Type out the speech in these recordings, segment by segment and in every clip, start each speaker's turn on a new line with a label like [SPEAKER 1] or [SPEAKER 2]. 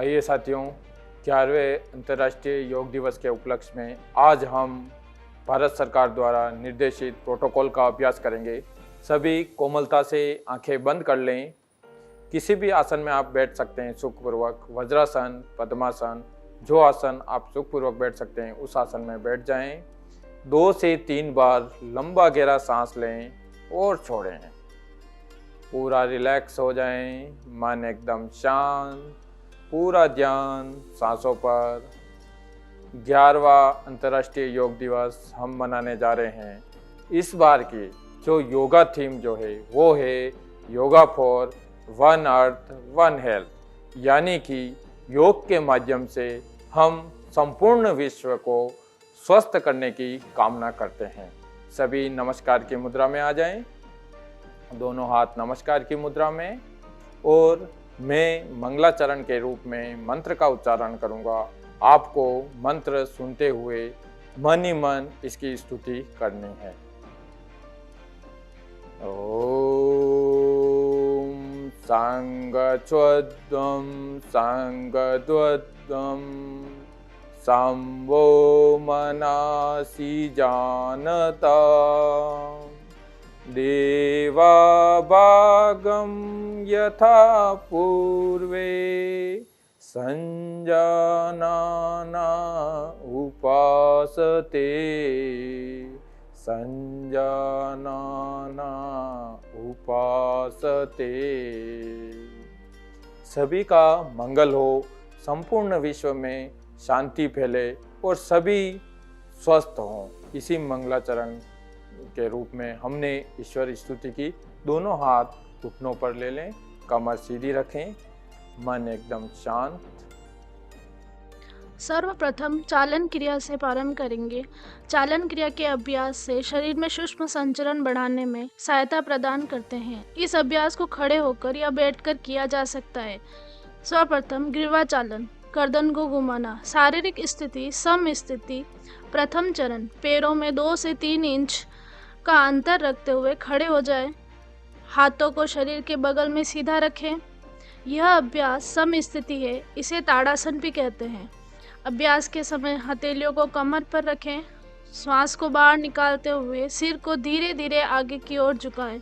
[SPEAKER 1] आइए साथियों, 11वें अंतर्राष्ट्रीय योग दिवस के उपलक्ष्य में आज हम भारत सरकार द्वारा निर्देशित प्रोटोकॉल का अभ्यास करेंगे। सभी कोमलता से आंखें बंद कर लें। किसी भी आसन में आप बैठ सकते हैं सुखपूर्वक, वज्रासन, पद्मासन, जो आसन आप सुखपूर्वक बैठ सकते हैं उस आसन में बैठ जाएं। 2 से 3 बार लंबा गहरा सांस लें और छोड़ें। पूरा रिलैक्स हो जाएं, मन एकदम शांत, पूरा ध्यान सांसों पर। 11वां अंतर्राष्ट्रीय योग दिवस हम मनाने जा रहे हैं। इस बार की जो योगा थीम जो है वो है yoga for one earth one health, यानी कि योग के माध्यम से हम संपूर्ण विश्व को स्वस्थ करने की कामना करते हैं। सभी नमस्कार की मुद्रा में आ जाएं, दोनों हाथ नमस्कार की मुद्रा में, और मैं मंगलाचरण के रूप में मंत्र का उच्चारण करूंगा। आपको मंत्र सुनते हुए मन ही मन इसकी स्तुति करनी है। ओम सांगच्वद्वं सांगद्वद्वं सांवो मनासि जानता देवाभागं यथा पूर्वे संजानाना उपासते संजानाना उपासते। सभी का मंगल हो, संपूर्ण विश्व में शांति फैले और सभी स्वस्थ हों। इसी मंगलाचरण के रूप में हमने ईश्वर स्तुति की। दोनों हाथ घुटनों पर ले लें, कमर सीधी रखें, मन एकदम शांत।
[SPEAKER 2] सर्वप्रथम चालन क्रिया से प्रारंभ करेंगे। चालन क्रिया के अभ्यास से शरीर में सूक्ष्म संचरण बढ़ाने में सहायता प्रदान करते हैं। इस अभ्यास को खड़े होकर या बैठकर किया जा सकता है। सर्वप्रथम ग्रीवा चालन, गर्दन को घुमाना। शारीरिक स्थिति सम स्थिति। प्रथम चरण, पैरों में 2 से 3 इंच का अंतर रखते हुए खड़े हो जाए। हाथों को शरीर के बगल में सीधा रखें। यह अभ्यास सम स्थिति है, इसे ताड़ासन भी कहते हैं। अभ्यास के समय हथेलियों को कमर पर रखें। श्वास को बाहर निकालते हुए सिर को धीरे धीरे आगे की ओर झुकाएं।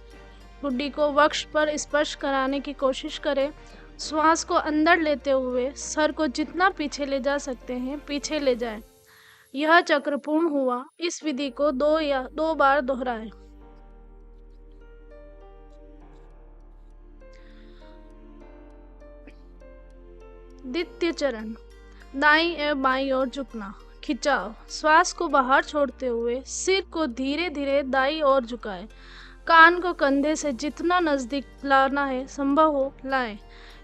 [SPEAKER 2] ठुड्डी को वक्ष पर स्पर्श कराने की कोशिश करें। श्वास को अंदर लेते हुए सर को जितना पीछे ले जा सकते हैं पीछे ले जाएं। यह चक्र पूर्ण हुआ। इस विधि को 2 बार दोहराएं। द्वितीय चरण, दाईं एवं बाईं ओर झुकना। खिंचाव, श्वास को बाहर छोड़ते हुए सिर को धीरे धीरे दाईं ओर झुकाएं। कान को कंधे से जितना नजदीक लाना है संभव हो लाएं।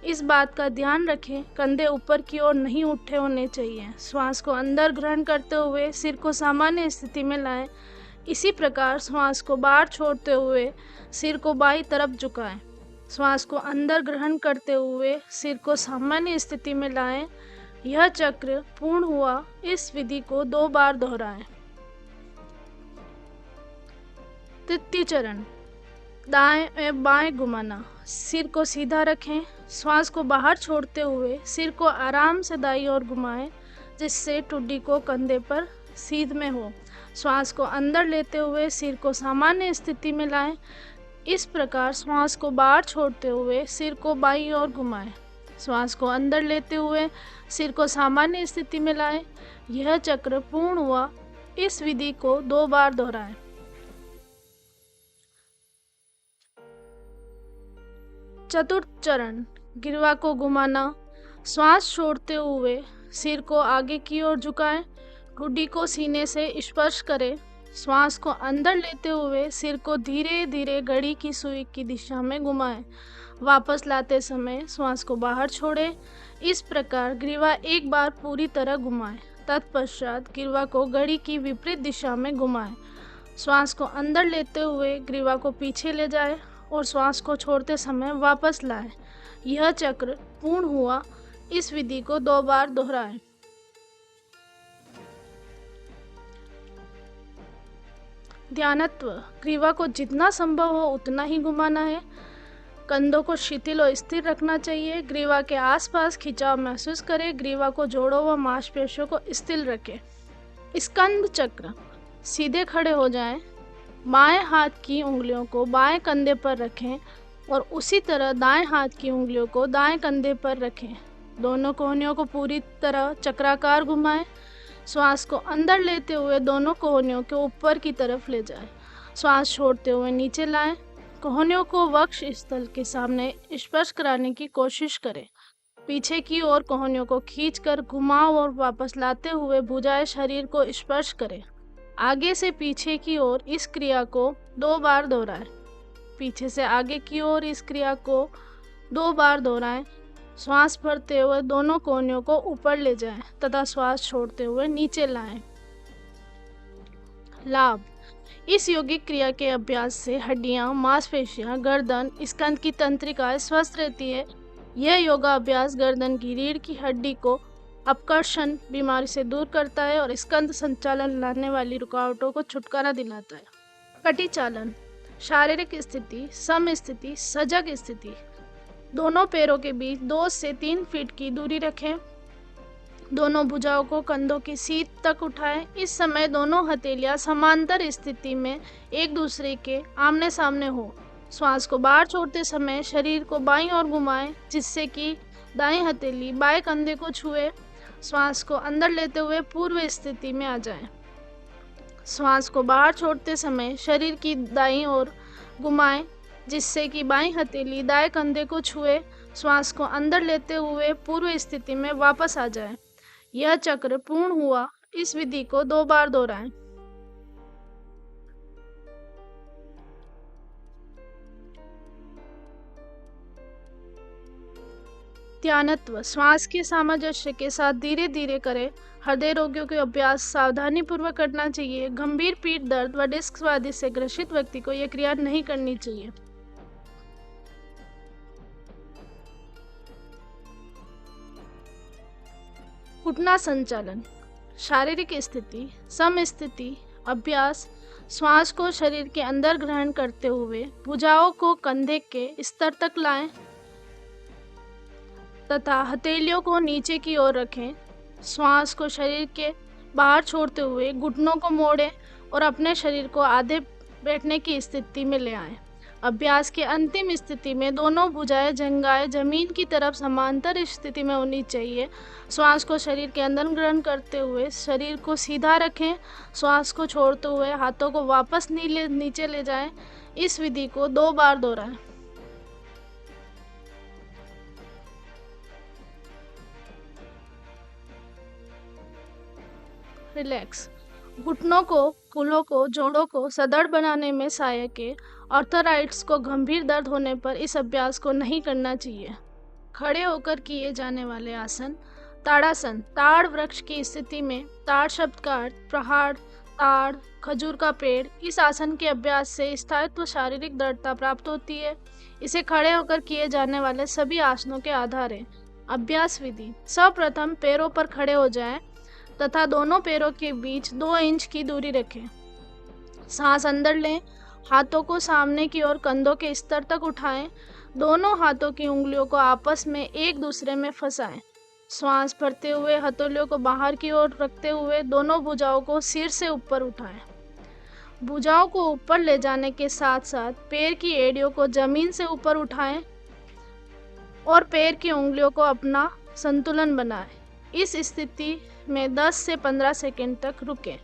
[SPEAKER 2] इस बात का ध्यान रखें, कंधे ऊपर की ओर नहीं उठे होने चाहिए। श्वास को अंदर ग्रहण करते हुए सिर को सामान्य स्थिति में लाएं। इसी प्रकार श्वास को बाहर छोड़ते हुए सिर को बाईं तरफ झुकाएं। श्वास को अंदर ग्रहण करते हुए सिर को सामान्य स्थिति में लाएं। यह चक्र पूर्ण हुआ। इस विधि को 2 बार दोहराएं। तृतीय चरण, दाएं एवं बाएं घुमाना। सिर को सीधा रखें। श्वास को बाहर छोड़ते हुए सिर को आराम से दाईं ओर घुमाएं, जिससे ठुड्डी को कंधे पर सीध में हो। श्वास को अंदर लेते हुए सिर को सामान्य स्थिति में लाएं। इस प्रकार श्वास को बाहर छोड़ते हुए सिर को बाईं ओर घुमाएं। श्वास को अंदर लेते हुए सिर को सामान्य स्थिति में लाएं। यह चक्र पूर्ण हुआ। इस विधि को 2 बार दोहराएं। चतुर्थ चरण, गिरवा को घुमाना। श्वास छोड़ते हुए सिर को आगे की ओर झुकाएं। ठुड्डी को सीने से स्पर्श करें। श्वास को अंदर लेते हुए सिर को धीरे धीरे घड़ी की सुई की दिशा में घुमाएं। वापस लाते समय श्वास को बाहर छोड़ें। इस प्रकार ग्रीवा 1 बार पूरी तरह घुमाएं। तत्पश्चात ग्रीवा को घड़ी की विपरीत दिशा में घुमाएं। श्वास को अंदर लेते हुए ग्रीवा को पीछे ले जाएं और श्वास को छोड़ते समय वापस लाएं। यह चक्र पूर्ण हुआ। इस विधि को 2 बार दोहराएं। ध्यानत्व, ग्रीवा को जितना संभव हो उतना ही घुमाना है। कंधों को शिथिल और स्थिर रखना चाहिए। ग्रीवा के आसपास खिंचाव महसूस करें। ग्रीवा को जोड़ों व मांसपेशियों को स्थिर रखें। स्कंद चक्र। सीधे खड़े हो जाएं। बाएं हाथ की उंगलियों को बाएं कंधे पर रखें और उसी तरह दाएं हाथ की उंगलियों को दाएं कंधे पर रखें। दोनों कोहनियों को पूरी तरह चक्राकार घुमाएं। श्वास को अंदर लेते हुए दोनों कोहनियों को ऊपर की तरफ ले जाएं। श्वास छोड़ते हुए नीचे लाएं। कोहनियों को वक्ष स्थल के सामने स्पर्श कराने की कोशिश करें। पीछे की ओर कोहनियों को खींचकर घुमाओ और वापस लाते हुए भुजाएं शरीर को स्पर्श करें। आगे से पीछे की ओर इस क्रिया को 2 बार दोहराएं। पीछे से आगे की ओर इस क्रिया को 2 बार दोहराएं। श्वास भरते हुए दोनों कोहनियों को ऊपर ले जाएं तथा श्वास छोड़ते हुए नीचे लाएं। लाभ। इस योगिक क्रिया के अभ्यास से हड्डियां, मांसपेशियां, गर्दन, स्कंध की तंत्रिकाएं स्वस्थ रहती है। यह योगा अभ्यास गर्दन की रीढ़ की हड्डी को अपकर्षण बीमारी से दूर करता है और स्कंध संचालन लाने वाली रुकावटों को छुटकारा दिलाता है। कटी चालन। शारीरिक स्थिति, सम स्थिति, सजग स्थिति। दोनों पैरों के बीच 2 से 3 फीट की दूरी रखें। दोनों भुजाओं को कंधों की सीध तक उठाएं। इस समय दोनों हथेलियां समांतर स्थिति में एक दूसरे के आमने सामने हो। श्वास को बाहर छोड़ते समय शरीर को बाईं ओर घुमाएं जिससे कि दाईं हथेली बाएं कंधे को छुए। श्वास को अंदर लेते हुए पूर्व स्थिति में आ जाएं। श्वास को बाहर छोड़ते समय शरीर की दाईं ओर घुमाएं जिससे कि बाईं हथेली दाएं कंधे को छुए। श्वास को अंदर लेते हुए पूर्व स्थिति में वापस आ जाएं। यह चक्र पूर्ण हुआ। इस विधि को 2 बार दोहराएं। ध्यानत्व। श्वास के सामंजस्य के साथ धीरे धीरे करें। हृदय रोगियों के अभ्यास सावधानी पूर्वक करना चाहिए। गंभीर पीठ दर्द व डिस्क स्वादी से ग्रसित व्यक्ति को यह क्रिया नहीं करनी चाहिए। घुटना संचालन। शारीरिक स्थिति, सम स्थिति, अभ्यास। श्वास को शरीर के अंदर ग्रहण करते हुए भुजाओं को कंधे के स्तर तक लाएं तथा हथेलियों को नीचे की ओर रखें। श्वास को शरीर के बाहर छोड़ते हुए घुटनों को मोड़ें और अपने शरीर को आधे बैठने की स्थिति में ले आएं। अभ्यास के अंतिम स्थिति में दोनों भुजाएं जंघाएं जमीन की तरफ समांतर स्थिति में होनी चाहिए। श्वास को शरीर के अंदर ग्रहण करते हुए शरीर को सीधा रखें। श्वास को छोड़ते हुए हाथों को वापस नीचे ले जाएं। इस विधि को 2 बार दोहराएं। रिलैक्स। घुटनों को, कूल्हों को, जोड़ों को सदृढ़ बनाने में सहायक है। आर्थराइटिस को गंभीर दर्द होने पर इस अभ्यास को नहीं करना चाहिए। खड़े होकर किए जाने वाले आसन। ताड़ासन। ताड़ वृक्ष की स्थिति में। ताड़ शब्द का अर्थ पहाड़, ताड़, खजूर का पेड़। इस आसन के अभ्यास से स्थायित्व शारीरिक दृढ़ता प्राप्त होती है। इसे खड़े होकर किए जाने वाले सभी आसनों के आधार है। अभ्यास विधि। सर्वप्रथम पैरों पर खड़े हो जाएं तथा दोनों पैरों के बीच 2 इंच की दूरी रखें। सांस अंदर लें। हाथों को सामने की ओर कंधों के स्तर तक उठाएं। दोनों हाथों की उंगलियों को आपस में एक दूसरे में फंसाएं। श्वास भरते हुए हथेलियों को बाहर की ओर रखते हुए दोनों भुजाओं को सिर से ऊपर उठाएं। भुजाओं को ऊपर ले जाने के साथ साथ पैर की एड़ियों को जमीन से ऊपर उठाएं और पैर की उंगलियों को अपना संतुलन बनाएं। इस स्थिति में 10 से 15 सेकंड तक रुकें।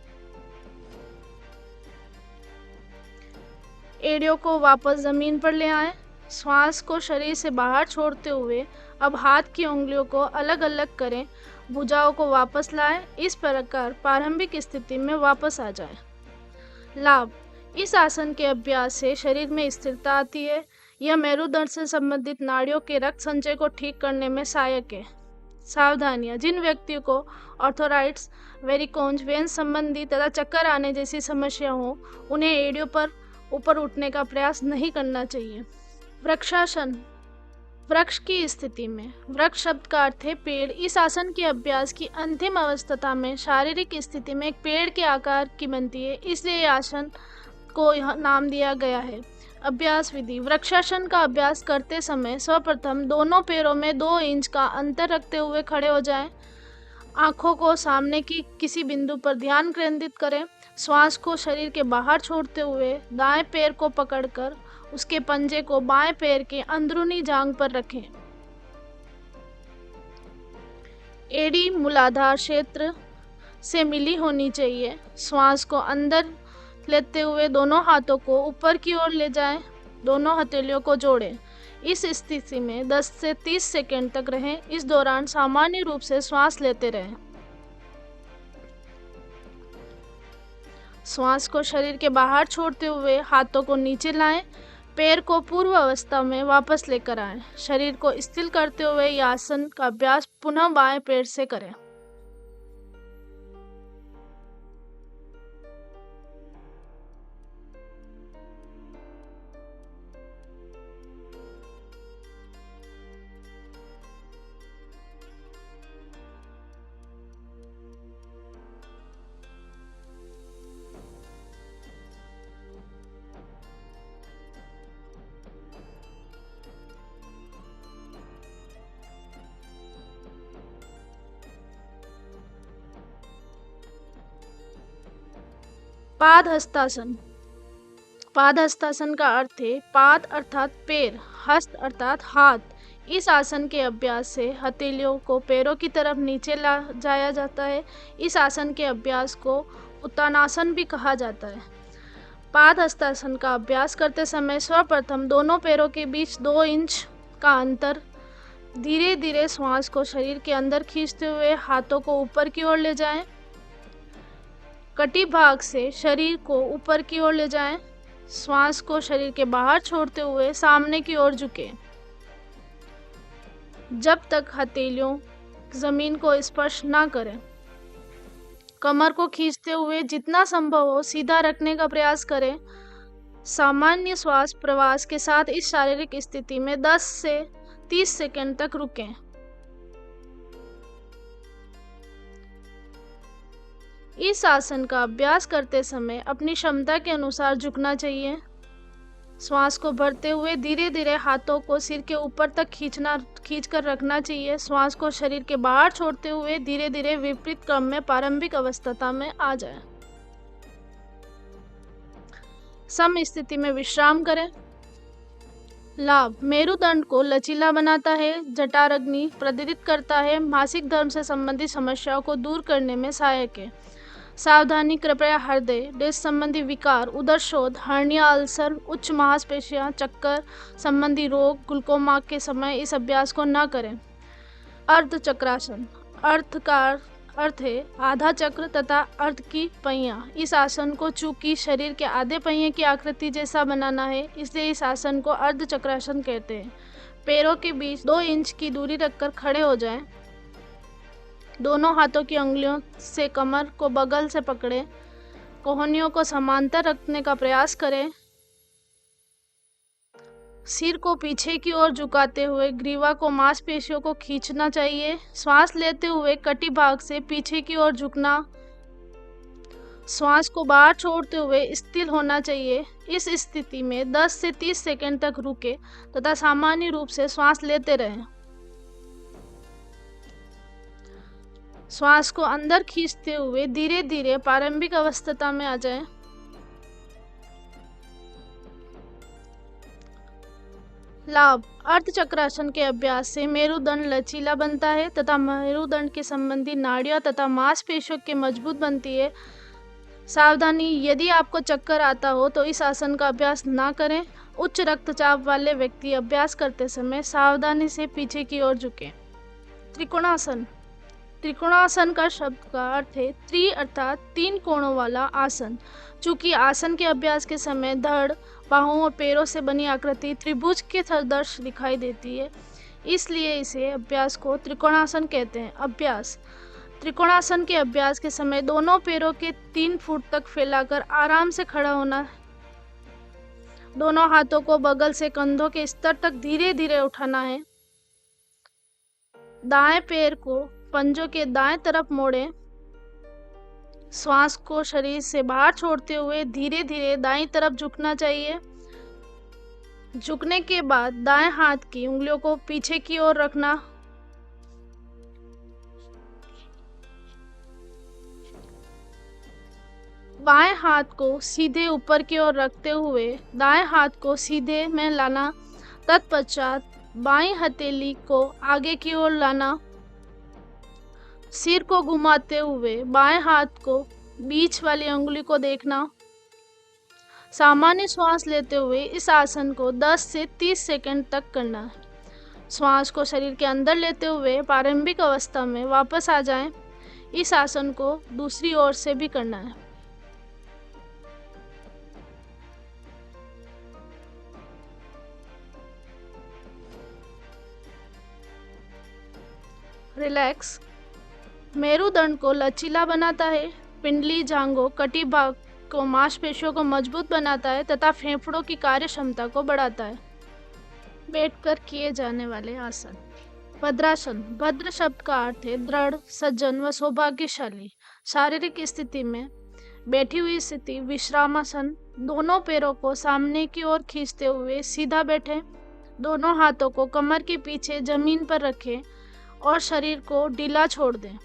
[SPEAKER 2] एड़ियों को वापस जमीन पर ले आएं। श्वास को शरीर से बाहर छोड़ते हुए अब हाथ की उंगलियों को अलग अलग करें। भुजाओं को वापस लाएं। इस प्रकार प्रारंभिक स्थिति में वापस आ जाएं। लाभ। इस आसन के अभ्यास से शरीर में स्थिरता आती है। यह मेरुदंड से संबंधित नाड़ियों के रक्त संचय को ठीक करने में सहायक है। सावधानियां। जिन व्यक्तियों को आर्थराइटिस, वेरिकोज वेन्स संबंधी तथा चक्कर आने जैसी समस्या हो उन्हें एड़ियों पर ऊपर उठने का प्रयास नहीं करना चाहिए। वृक्षासन। वृक्ष की स्थिति में। वृक्ष शब्द का अर्थ है पेड़। इस आसन के अभ्यास की अंतिम अवस्था में शारीरिक स्थिति में एक पेड़ के आकार की बनती है, इसलिए आसन को यह नाम दिया गया है। अभ्यास विधि। वृक्षासन का अभ्यास करते समय सर्वप्रथम दोनों पैरों में 2 इंच का अंतर रखते हुए खड़े हो जाएं। आंखों को सामने की किसी बिंदु पर ध्यान केंद्रित करें। श्वास को शरीर के बाहर छोड़ते हुए दाएं पैर को पकड़कर उसके पंजे को बाएं पैर के अंदरूनी जांघ पर रखें। एड़ी मूलाधार क्षेत्र से मिली होनी चाहिए। श्वास को अंदर लेते हुए दोनों हाथों को ऊपर की ओर ले जाएं। दोनों हथेलियों को जोड़ें। इस स्थिति में 10 से 30 सेकंड तक रहें। इस दौरान सामान्य रूप से श्वास लेते रहें। श्वास को शरीर के बाहर छोड़ते हुए हाथों को नीचे लाएं। पैर को पूर्व अवस्था में वापस लेकर आएं। शरीर को स्थिर करते हुए यह आसन का अभ्यास पुनः बाएं पैर से करें। पाद हस्तासन। पाद हस्तासन का अर्थ है पाद अर्थात पैर, हस्त अर्थात हाथ। इस आसन के अभ्यास से हथेलियों को पैरों की तरफ नीचे ला जाया जाता है। इस आसन के अभ्यास को उत्तानासन भी कहा जाता है। पाद हस्तासन का अभ्यास करते समय सर्वप्रथम दोनों पैरों के बीच 2 इंच का अंतर। धीरे धीरे श्वास को शरीर के अंदर खींचते हुए हाथों को ऊपर की ओर ले जाएं। कटी भाग से शरीर को ऊपर की ओर ले जाएं। श्वास को शरीर के बाहर छोड़ते हुए सामने की ओर झुकें जब तक हथेलियों जमीन को स्पर्श ना करें। कमर को खींचते हुए जितना संभव हो सीधा रखने का प्रयास करें। सामान्य श्वास प्रवास के साथ इस शारीरिक स्थिति में 10 से 30 सेकंड तक रुकें। इस आसन का अभ्यास करते समय अपनी क्षमता के अनुसार झुकना चाहिए। श्वास को भरते हुए धीरे धीरे हाथों को सिर के ऊपर तक खींचकर रखना चाहिए। श्वास को शरीर के बाहर छोड़ते हुए धीरे धीरे विपरीत क्रम में प्रारंभिक अवस्था में आ जाए। सम स्थिति में विश्राम करें। लाभ। मेरुदंड को लचीला बनाता है, जठराग्नि प्रदीप्त करता है, मासिक धर्म से संबंधित समस्याओं को दूर करने में सहायक है। सावधानी। कृपया हृदय डिस्क संबंधी विकार, उदर शोथ, हर्निया, अल्सर, उच्च मांसपेशियां, चक्कर संबंधी रोग, ग्लूकोमा के समय इस अभ्यास को न करें। अर्ध चक्रासन। अर्थ का अर्थ है आधा चक्र तथा अर्ध की पहिया। इस आसन को चूंकि शरीर के आधे पहिए की आकृति जैसा बनाना है, इसलिए इस आसन को अर्ध चक्रासन कहते हैं। पैरों के बीच 2 इंच की दूरी रखकर खड़े हो जाएं। दोनों हाथों की अंगुलियों से कमर को बगल से पकड़ें। कोहनियों को समांतर रखने का प्रयास करें। सिर को पीछे की ओर झुकाते हुए ग्रीवा को मांसपेशियों को खींचना चाहिए। श्वास लेते हुए कटी भाग से पीछे की ओर झुकना। श्वास को बाहर छोड़ते हुए स्थिर होना चाहिए। इस स्थिति में 10 से 30 सेकंड तक रुके तथा सामान्य रूप से श्वास लेते रहें। श्वास को अंदर खींचते हुए धीरे धीरे प्रारंभिक अवस्था में आ जाएं। लाभ। अर्धचक्रासन के अभ्यास से मेरुदंड लचीला बनता है तथा मेरुदंड के संबंधी नाड़ियां तथा मांसपेशियों के मजबूत बनती है। सावधानी। यदि आपको चक्कर आता हो तो इस आसन का अभ्यास ना करें। उच्च रक्तचाप वाले व्यक्ति अभ्यास करते समय सावधानी से पीछे की ओर झुकें। त्रिकोणासन। त्रिकोणासन का शब्द का अर्थ है त्रि अर्थात 3 कोणों वाला आसन। चूंकि आसन के अभ्यास के समय धड़, बाहों और पैरों से बनी आकृति त्रिभुज के सदृश दिखाई देती है, इसलिए इसे अभ्यास को त्रिकोणासन कहते हैं। अभ्यास। त्रिकोणासन के अभ्यास के समय दोनों पैरों के 3 फुट तक फैलाकर आराम से खड़ा होना। दोनों हाथों को बगल से कंधों के स्तर तक धीरे धीरे उठाना है। दाएं पैर को पंजों के दाएं तरफ मोड़ें। श्वास को शरीर से बाहर छोड़ते हुए धीरे धीरे दाईं तरफ झुकना चाहिए। झुकने के बाद दाएं हाथ की उंगलियों को पीछे की ओर रखना। बाएं हाथ को सीधे ऊपर की ओर रखते हुए दाएं हाथ को सीधे में लाना। तत्पश्चात बाईं हथेली को आगे की ओर लाना। सिर को घुमाते हुए बाएं हाथ को बीच वाली उंगली को देखना। सामान्य श्वास लेते हुए इस आसन को 10 से 30 सेकंड तक करना है। श्वास को शरीर के अंदर लेते हुए प्रारंभिक अवस्था में वापस आ जाएं। इस आसन को दूसरी ओर से भी करना है। रिलैक्स। मेरुदंड को लचीला बनाता है, पिंडली, जांघों, कटी भाग को मांसपेशियों को मजबूत बनाता है तथा फेफड़ों की कार्य क्षमता को बढ़ाता है। बैठकर किए जाने वाले आसन। भद्रासन। भद्र शब्द का अर्थ है दृढ़, सज्जन व सौभाग्यशाली। शारीरिक स्थिति में बैठी हुई स्थिति विश्रामासन। दोनों पैरों को सामने की ओर खींचते हुए सीधा बैठें। दोनों हाथों को कमर के पीछे जमीन पर रखें और शरीर को ढीला छोड़ दें।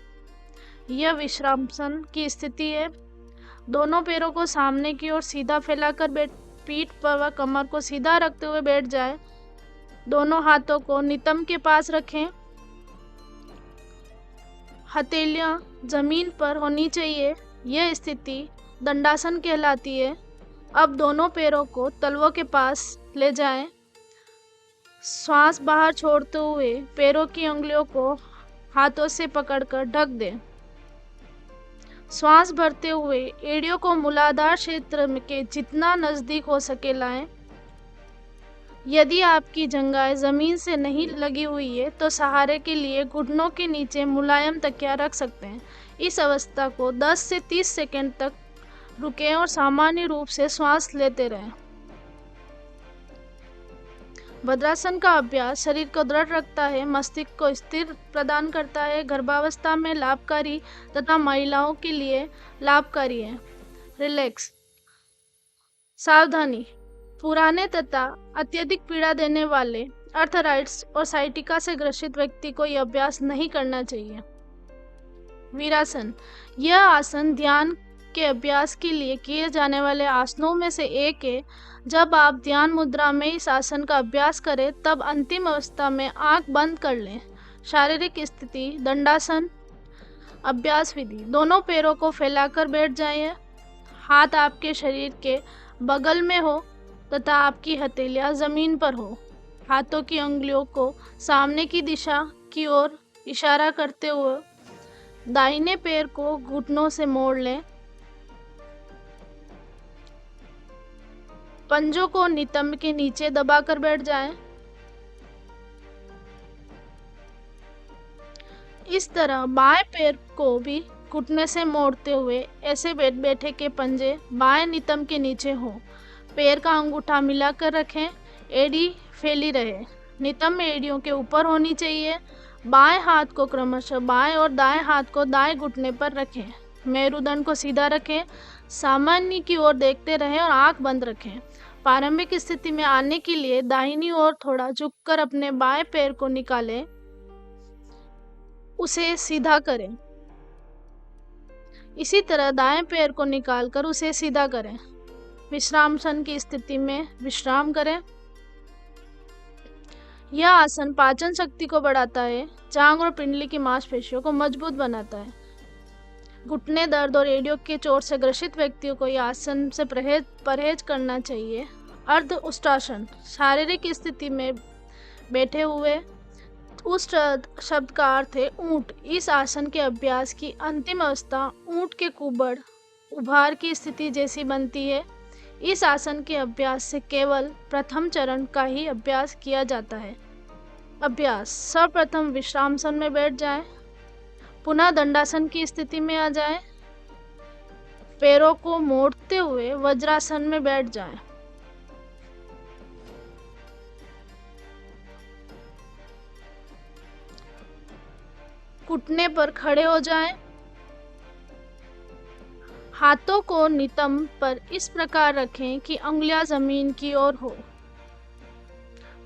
[SPEAKER 2] यह विश्रामासन की स्थिति है। दोनों पैरों को सामने की ओर सीधा फैलाकर पीठ पर व कमर को सीधा रखते हुए बैठ जाएं। दोनों हाथों को नितंब के पास रखें। हथेलियां जमीन पर होनी चाहिए। यह स्थिति दंडासन कहलाती है। अब दोनों पैरों को तलवों के पास ले जाएं। श्वास बाहर छोड़ते हुए पैरों की उंगलियों को हाथों से पकड़कर ढक दें। श्वास भरते हुए एड़ियों को मूलाधार क्षेत्र के जितना नजदीक हो सके लाएं। यदि आपकी जंघाएं जमीन से नहीं लगी हुई है तो सहारे के लिए घुटनों के नीचे मुलायम तकिया रख सकते हैं। इस अवस्था को 10 से 30 सेकंड तक रुकें और सामान्य रूप से श्वास लेते रहें। भद्रासन का अभ्यास शरीर को दृढ़ रखता है, मस्तिष्क को स्थिर प्रदान करता है, गर्भावस्था में लाभकारी तथा महिलाओं के लिए लाभकारी है। रिलैक्स। सावधानी। पुराने तथा अत्यधिक पीड़ा देने वाले अर्थराइटिस और साइटिका से ग्रसित व्यक्ति को यह अभ्यास नहीं करना चाहिए। वीरासन। यह आसन ध्यान के अभ्यास के लिए किए जाने वाले आसनों में से एक है। जब आप ध्यान मुद्रा में इस आसन का अभ्यास करें तब अंतिम अवस्था में आंख बंद कर लें। शारीरिक स्थिति दंडासन। अभ्यास विधि। दोनों पैरों को फैलाकर बैठ जाइए। हाथ आपके शरीर के बगल में हो तथा आपकी हथेलियां जमीन पर हो। हाथों की उंगलियों को सामने की दिशा की ओर इशारा करते हुए दाहिने पैर को घुटनों से मोड़ लें। पंजों को नितंब के नीचे दबाकर बैठ जाएं। इस तरह बाएं पैर को भी घुटने से मोड़ते हुए ऐसे बैठे के पंजे बाएं नितंब के नीचे हो। पैर का अंगूठा मिलाकर रखें। एड़ी फैली रहे। नितंब एड़ियों के ऊपर होनी चाहिए। बाएं हाथ को क्रमशः बाएं और दाएं हाथ को दाएं घुटने पर रखें। मेरुदंड को सीधा रखें। सामान्य की ओर देखते रहें और आंख बंद रखें। प्रारंभिक स्थिति में आने के लिए दाहिनी ओर थोड़ा झुककर अपने बाएं पैर को निकालें, उसे सीधा करें। इसी तरह दाएं पैर को निकालकर उसे सीधा करें। विश्रामासन की स्थिति में विश्राम करें। यह आसन पाचन शक्ति को बढ़ाता है, जांघ और पिंडली की मांसपेशियों को मजबूत बनाता है। घुटने दर्द और एड़ियों के चोट से ग्रसित व्यक्तियों को यह आसन से परहेज करना चाहिए। अर्ध उष्ट्रासन। शारीरिक स्थिति में बैठे हुए। उष्ट शब्द का अर्थ है ऊंट। इस आसन के अभ्यास की अंतिम अवस्था ऊंट के कुबड़ उभार की स्थिति जैसी बनती है। इस आसन के अभ्यास से केवल प्रथम चरण का ही अभ्यास किया जाता है। अभ्यास। सर्वप्रथम विश्रामासन में बैठ जाएं। पुनः दंडासन की स्थिति में आ जाएं। पैरों को मोड़ते हुए वज्रासन में बैठ जाएं। घुटने पर खड़े हो जाएं। हाथों को नितंब पर इस प्रकार रखें कि उंगलियां जमीन की ओर हो।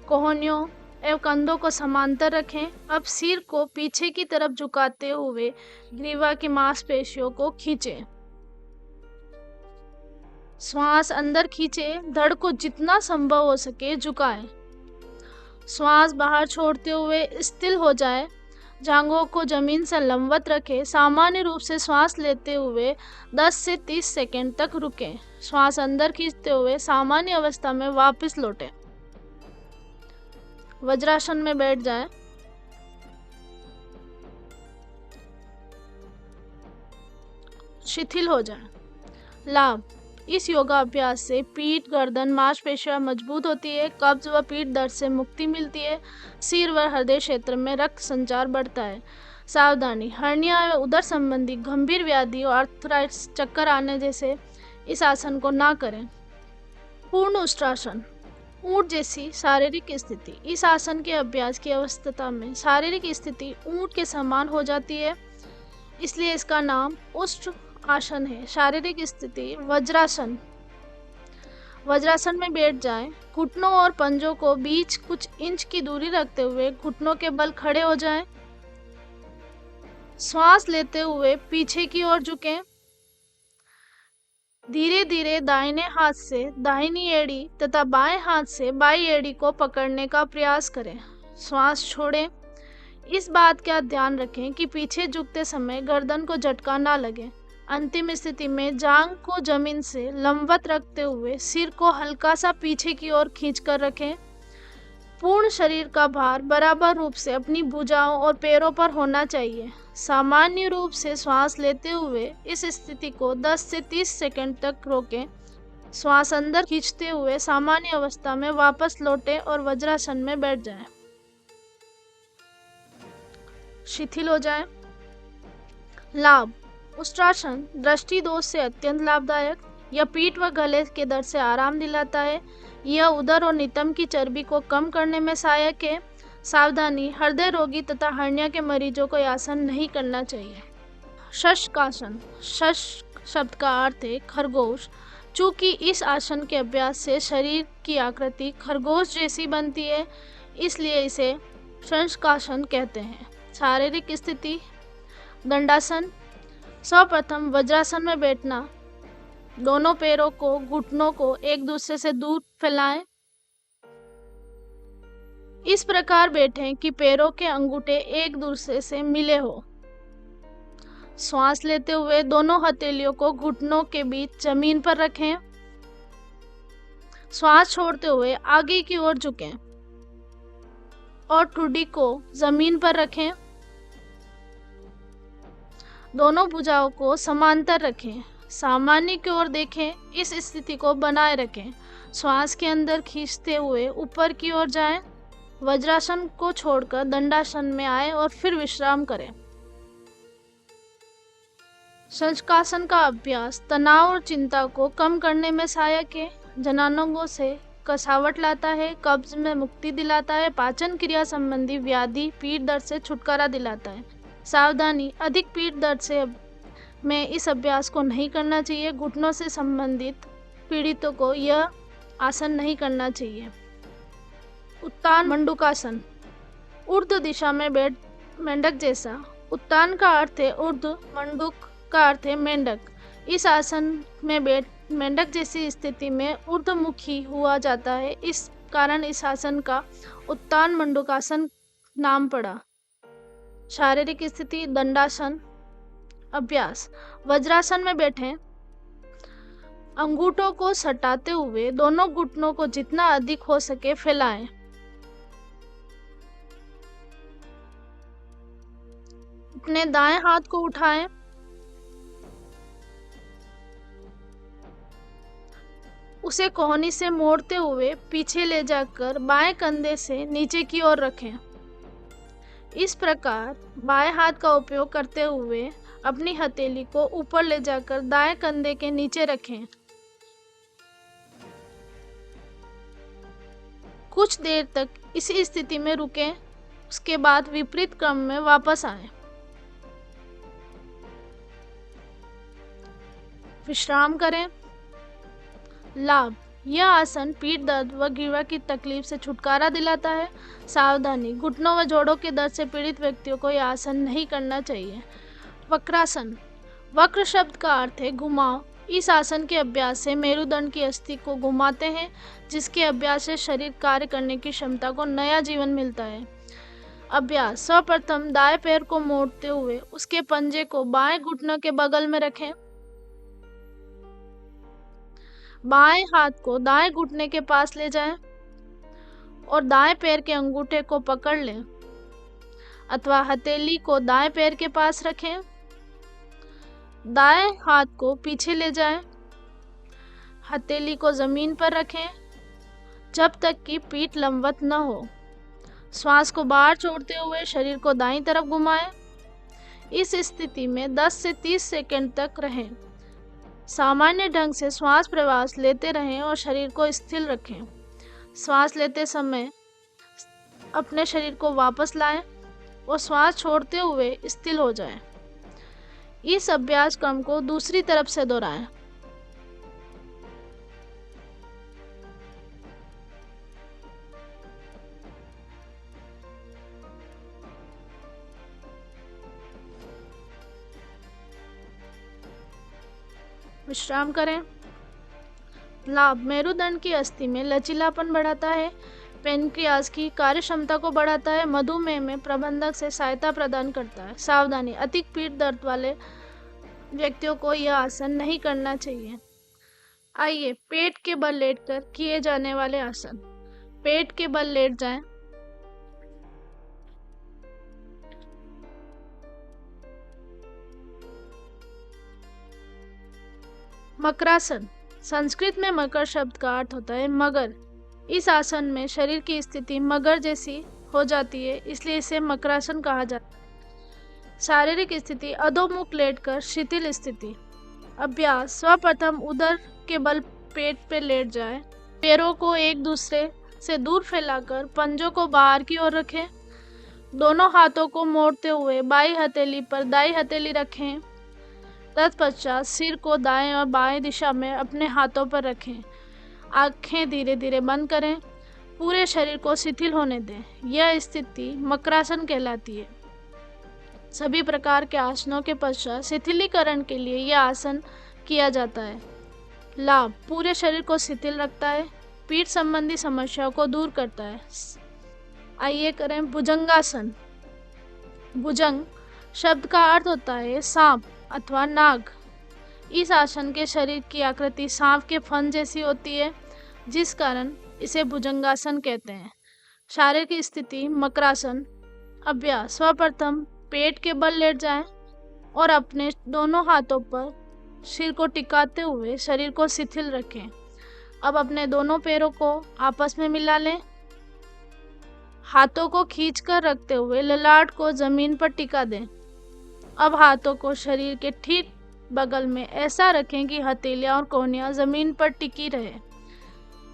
[SPEAKER 2] कोहनियों एवं कंधों को समांतर रखें। अब सिर को पीछे की तरफ झुकाते हुए ग्रीवा की मांसपेशियों को खींचें। श्वास अंदर खींचें, धड़ को जितना संभव हो सके झुकाएं। श्वास बाहर छोड़ते हुए स्थिर हो जाए। जांघों को जमीन से लंबवत रखें। सामान्य रूप से श्वास लेते हुए 10 से 30 सेकंड तक रुकें। श्वास अंदर खींचते हुए सामान्य अवस्था में वापस लौटें। वज्रासन में बैठ जाएं। शिथिल हो जाएं। लाभ: इस योगाभ्यास से पीठ, गर्दन, मांसपेशियां मजबूत होती है। कब्ज व पीठ दर्द से मुक्ति मिलती है। सिर व हृदय क्षेत्र में रक्त संचार बढ़ता है। सावधानी: हर्निया व उदर संबंधी गंभीर व्याधि और आर्थराइटिस, चक्कर आने जैसे इस आसन को ना करें। पूर्ण उष्ट्रासन, ऊंट जैसी शारीरिक स्थिति। इस आसन के अभ्यास की अवस्था में शारीरिक स्थिति ऊंट के समान हो जाती है, इसलिए इसका नाम उष्ट्र आसन है। शारीरिक स्थिति वज्रासन। वज्रासन में बैठ जाएं। घुटनों और पंजों को बीच कुछ इंच की दूरी रखते हुए घुटनों के बल खड़े हो जाएं। श्वास लेते हुए पीछे की ओर झुकें। धीरे धीरे दाहिने हाथ से दाहिनी एड़ी तथा बाएं हाथ से बाईं एड़ी को पकड़ने का प्रयास करें। श्वास छोड़ें। इस बात का ध्यान रखें कि पीछे झुकते समय गर्दन को झटका ना लगे। अंतिम स्थिति में जांघ को जमीन से लंबवत रखते हुए सिर को हल्का सा पीछे की ओर खींचकर रखें। पूर्ण शरीर का भार बराबर रूप से अपनी भुजाओं और पैरों पर होना चाहिए। सामान्य रूप से श्वास लेते हुए इस स्थिति को 10 से 30 सेकंड तक रोकें। श्वास अंदर खींचते हुए सामान्य अवस्था में वापस लौटें और वज्रासन में बैठ जाएं। शिथिल हो जाएं। लाभ: उष्ट्रासन दृष्टि दोष से अत्यंत लाभदायक। यह पीठ व गले के दर्द से आराम दिलाता है। यह उदर और नितंब की चर्बी को कम करने में सहायक है। सावधानी: हृदय रोगी तथा हर्निया के मरीजों को यह आसन नहीं करना चाहिए। शशकासन। शश शब्द का अर्थ है खरगोश। चूंकि इस आसन के अभ्यास से शरीर की आकृति खरगोश जैसी बनती है, इसलिए इसे शशकासन कहते हैं। शारीरिक स्थिति दंडासन। सर्वप्रथम वज्रासन में बैठना। दोनों पैरों को, घुटनों को एक दूसरे से दूर फैलाएं। इस प्रकार बैठें कि पैरों के अंगूठे एक दूसरे से मिले हो। श्वास लेते हुए दोनों हथेलियों को घुटनों के बीच जमीन पर रखें। श्वास छोड़ते हुए आगे की ओर झुकें और ठुड्डी को जमीन पर रखें। दोनों भुजाओं को समांतर रखें। सामान्य की ओर देखें। इस स्थिति को बनाए रखें। श्वास के अंदर खींचते हुए ऊपर की ओर जाएं। वज्रासन को छोड़कर दंडासन में आए और फिर विश्राम करें। शशकासन का अभ्यास तनाव और चिंता को कम करने में सहायक है। जनांगों से कसावट लाता है, कब्ज में मुक्ति दिलाता है, पाचन क्रिया संबंधी व्याधि, पीठ दर्द से छुटकारा दिलाता है। सावधानी: अधिक पीठ दर्द से में इस अभ्यास को नहीं करना चाहिए। घुटनों से संबंधित पीड़ितों को यह आसन नहीं करना चाहिए। उत्तान मंडूकासन। ऊर्ध्व दिशा में बैठ मेंढक जैसा। उत्तान का अर्थ है ऊर्ध्व, मंडूक का अर्थ है मेंढक। इस आसन में बैठ मेंढक जैसी स्थिति में ऊर्ध्वमुखी हुआ जाता है, इस कारण इस आसन का उत्तान मंडूकासन नाम पड़ा। शारीरिक स्थिति दंडासन। अभ्यास: वज्रासन में बैठें। अंगूठों को सटाते हुए दोनों घुटनों को जितना अधिक हो सके फैलाएं। अपने दाएं हाथ को उठाएं। उसे कोहनी से मोड़ते हुए पीछे ले जाकर बाएं कंधे से नीचे की ओर रखें। इस प्रकार बाएं हाथ का उपयोग करते हुए अपनी हथेली को ऊपर ले जाकर दाएं कंधे के नीचे रखें। कुछ देर तक इसी स्थिति में रुकें, उसके बाद विपरीत क्रम में वापस आएं। विश्राम करें। लाभ: यह आसन पीठ दर्द व ग्रीवा की तकलीफ से छुटकारा दिलाता है। सावधानी, घुटनों व जोड़ों के दर्द से पीड़ित व्यक्तियों को यह आसन नहीं करना चाहिए। वक्रासन, वक्र शब्द का अर्थ है घुमाव। इस आसन के अभ्यास से मेरुदंड की अस्थि को घुमाते हैं, जिसके अभ्यास से शरीर कार्य करने की क्षमता को नया जीवन मिलता है। अभ्यास, सर्वप्रथम दाएं पैर को मोड़ते हुए उसके पंजे को बाएं घुटने के बगल में रखें। बाएं हाथ को दाएं घुटने के पास ले जाएं और दाएं पैर के अंगूठे को पकड़ लें अथवा हथेली को दाएं पैर के पास रखें। दाएं हाथ को पीछे ले जाएं, हथेली को जमीन पर रखें जब तक कि पीठ लंबवत न हो। श्वास को बाहर छोड़ते हुए शरीर को दाईं तरफ घुमाएं। इस स्थिति में 10 से 30 सेकंड तक रहें। सामान्य ढंग से श्वास प्रश्वास लेते रहें और शरीर को स्थिर रखें। श्वास लेते समय अपने शरीर को वापस लाएं और श्वास छोड़ते हुए स्थिर हो जाएं। इस अभ्यास क्रम को दूसरी तरफ से दोहराएं। विश्राम करें। लाभ, मेरुदंड की अस्थि में लचीलापन बढ़ाता है, पेनक्रियाज की कार्यक्षमता को बढ़ाता है, मधुमेह में प्रबंधक से सहायता प्रदान करता है। सावधानी, अधिक पीठ दर्द वाले व्यक्तियों को यह आसन नहीं करना चाहिए। आइए पेट के बल लेटकर किए जाने वाले आसन। पेट के बल लेट जाएं। मकरासन, संस्कृत में मकर शब्द का अर्थ होता है मगर। इस आसन में शरीर की स्थिति मगर जैसी हो जाती है, इसलिए इसे मकरासन कहा जाता है। शारीरिक स्थिति, अधोमुख लेटकर शिथिल स्थिति। अभ्यास, सर्वप्रथम उदर के बल पेट पे लेट जाए, पैरों को एक दूसरे से दूर फैलाकर पंजों को बाहर की ओर रखें। दोनों हाथों को मोड़ते हुए बाईं हथेली पर दाईं हथेली रखें। तत्पश्चात सिर को दाएं और बाएं दिशा में अपने हाथों पर रखें। आंखें धीरे धीरे बंद करें। पूरे शरीर को शिथिल होने दें। यह स्थिति मकरासन कहलाती है। सभी प्रकार के आसनों के पश्चात शिथिलीकरण के लिए यह आसन किया जाता है। लाभ, पूरे शरीर को शिथिल रखता है, पीठ संबंधी समस्याओं को दूर करता है। आइए करें भुजंगासन। भुजंग शब्द का अर्थ होता है सांप अथवा नाग। इस आसन के शरीर की आकृति सांप के फन जैसी होती है, जिस कारण इसे भुजंगासन कहते हैं। शारीरिक स्थिति मकरासन। अभ्यास, सर्वप्रथम पेट के बल लेट जाएं और अपने दोनों हाथों पर सिर को टिकाते हुए शरीर को शिथिल रखें। अब अपने दोनों पैरों को आपस में मिला लें। हाथों को खींचकर रखते हुए ललाट को जमीन पर टिका दें। अब हाथों को शरीर के ठीक बगल में ऐसा रखें कि हथेलियां और कोहनियां जमीन पर टिकी रहे।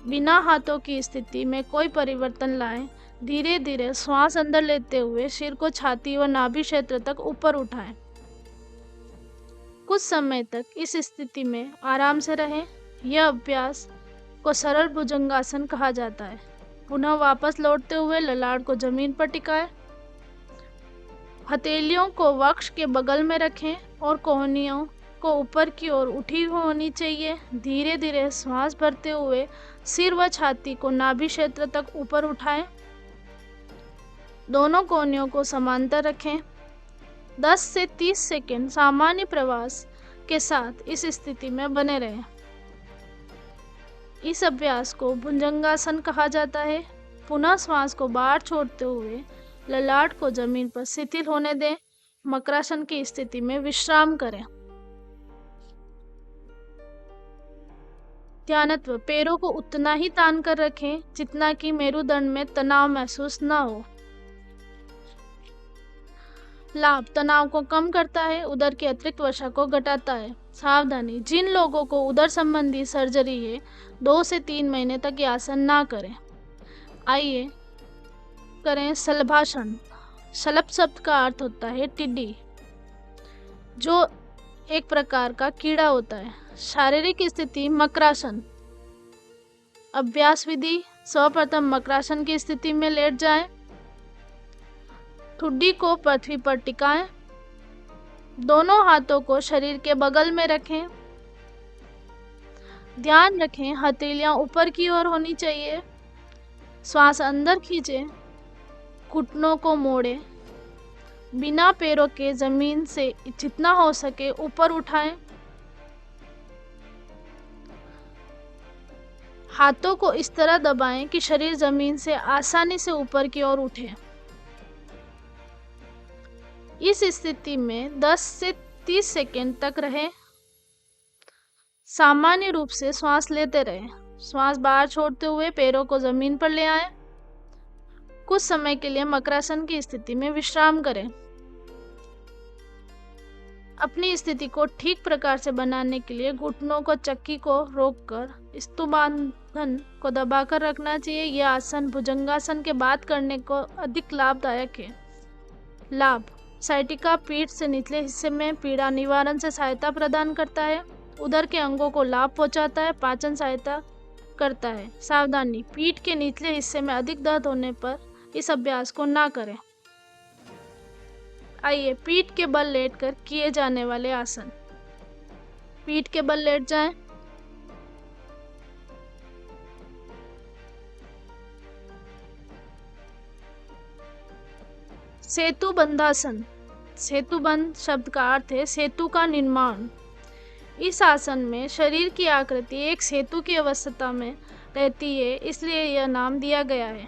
[SPEAKER 2] बिना हाथों की स्थिति में कोई परिवर्तन लाएं। धीरे धीरे श्वास अंदर लेते हुए सिर को छाती व नाभि क्षेत्र तक ऊपर उठाएं। कुछ समय तक इस स्थिति में आराम से रहें। यह अभ्यास को सरल भुजंगासन कहा जाता है। पुनः वापस लौटते हुए ललाट को जमीन पर टिकाएं। हथेलियों को वक्ष के बगल में रखें और कोहनियों को ऊपर की ओर उठी होनी चाहिए। धीरे धीरे श्वास भरते हुए सिर व छाती को नाभि क्षेत्र तक ऊपर उठाएं। दोनों कोहनियों को समांतर रखें। 10 से 30 सेकंड सामान्य प्रवास के साथ इस स्थिति में बने रहें। इस अभ्यास को भुजंगासन कहा जाता है। पुनः श्वास को बाहर छोड़ते हुए ललाट को जमीन पर शिथिल होने दें। मकरासन की स्थिति में विश्राम करें। ध्यानत्व, पैरों को उतना ही तान कर रखें जितना कि मेरुदंड में तनाव महसूस न हो। लाभ, तनाव को कम करता है, उदर की अतिरिक्त वसा को घटाता है। सावधानी, जिन लोगों को उदर संबंधी सर्जरी है 2 से 3 महीने तक ये आसन ना करें। आइए करें शलभासन। शलभ शब्द का अर्थ होता है टिड्डी, जो एक प्रकार का कीड़ा होता है। शारीरिक स्थिति मकरासन। अभ्यास विधि। सर्वप्रथम मकरासन की स्थिति में लेट जाएं। ठुड्डी को पृथ्वी पर टिकाएं। दोनों हाथों को शरीर के बगल में रखें। ध्यान रखें हथेलियां ऊपर की ओर होनी चाहिए। श्वास अंदर खींचें। घुटनों को मोड़ें। बिना पैरों के जमीन से जितना हो सके ऊपर उठाएं। हाथों को इस तरह दबाएं कि शरीर जमीन से आसानी से ऊपर की ओर उठे। इस स्थिति में 10 से 30 सेकंड तक रहें। सामान्य रूप से श्वास लेते रहें। श्वास बाहर छोड़ते हुए पैरों को जमीन पर ले आएं। कुछ समय के लिए मकरासन की स्थिति में विश्राम करें। अपनी स्थिति को ठीक प्रकार से बनाने के लिए घुटनों को चक्की को रोककर स्तुबांधन को दबाकर रखना चाहिए। यह आसन भुजंगासन के बाद करने को अधिक लाभदायक है। लाभ: साइटिका पीठ से निचले हिस्से में पीड़ा निवारण से सहायता प्रदान करता है। उदर के अंगों को लाभ पहुंचाता है। पाचन सहायता करता है। सावधानी: पीठ के निचले हिस्से में अधिक दर्द होने पर इस अभ्यास को ना करें। आइए पीठ के बल लेटकर किए जाने वाले आसन। पीठ के बल लेट जाएं। सेतु बंधासन। सेतुबंध शब्द का अर्थ है सेतु का निर्माण। इस आसन में शरीर की आकृति एक सेतु की अवस्था में रहती है, इसलिए यह नाम दिया गया है।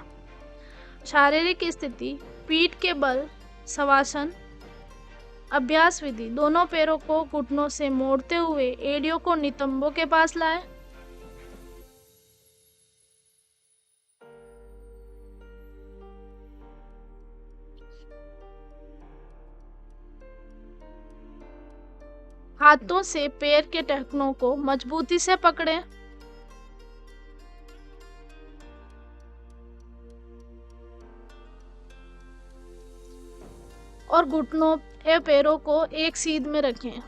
[SPEAKER 2] शारीरिक स्थिति: पीठ के बल शवासन। अभ्यास विधि: दोनों पैरों को घुटनों से मोड़ते हुए एड़ियों को नितंबों के पास लाएं। हाथों से पैर के टखनों को मजबूती से पकड़ें। और घुटनों या पैरों को एक सीध में रखें।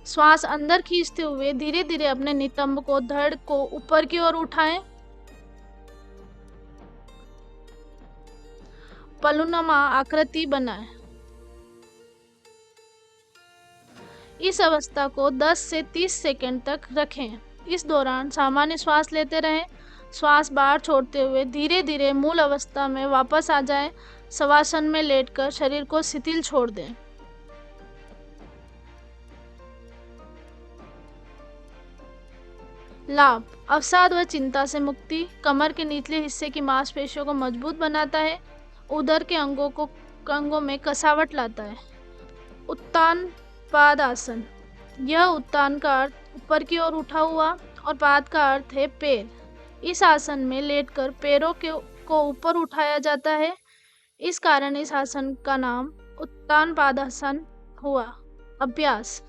[SPEAKER 2] श्वास अंदर खींचते हुए धीरे धीरे अपने नितंब को धड़ को ऊपर की ओर उठाएं। पलुनमा आकृति बनाएं। इस अवस्था को 10 से 30 सेकंड तक रखें। इस दौरान सामान्य श्वास लेते रहें। श्वास बाहर छोड़ते हुए धीरे धीरे मूल अवस्था में वापस आ जाएं। शवासन में लेटकर शरीर को शिथिल छोड़ दें। लाभ: अवसाद व चिंता से मुक्ति। कमर के निचले हिस्से की मांसपेशियों को मजबूत बनाता है। उदर के अंगों में कसावट लाता है। उत्तान पाद आसन। यह उत्तान का अर्थ ऊपर की ओर उठा हुआ और पाद का अर्थ है पैर। इस आसन में लेटकर पैरों को ऊपर उठाया जाता है। इस कारण इस आसन का नाम उत्तान पादासन हुआ। अभ्यास: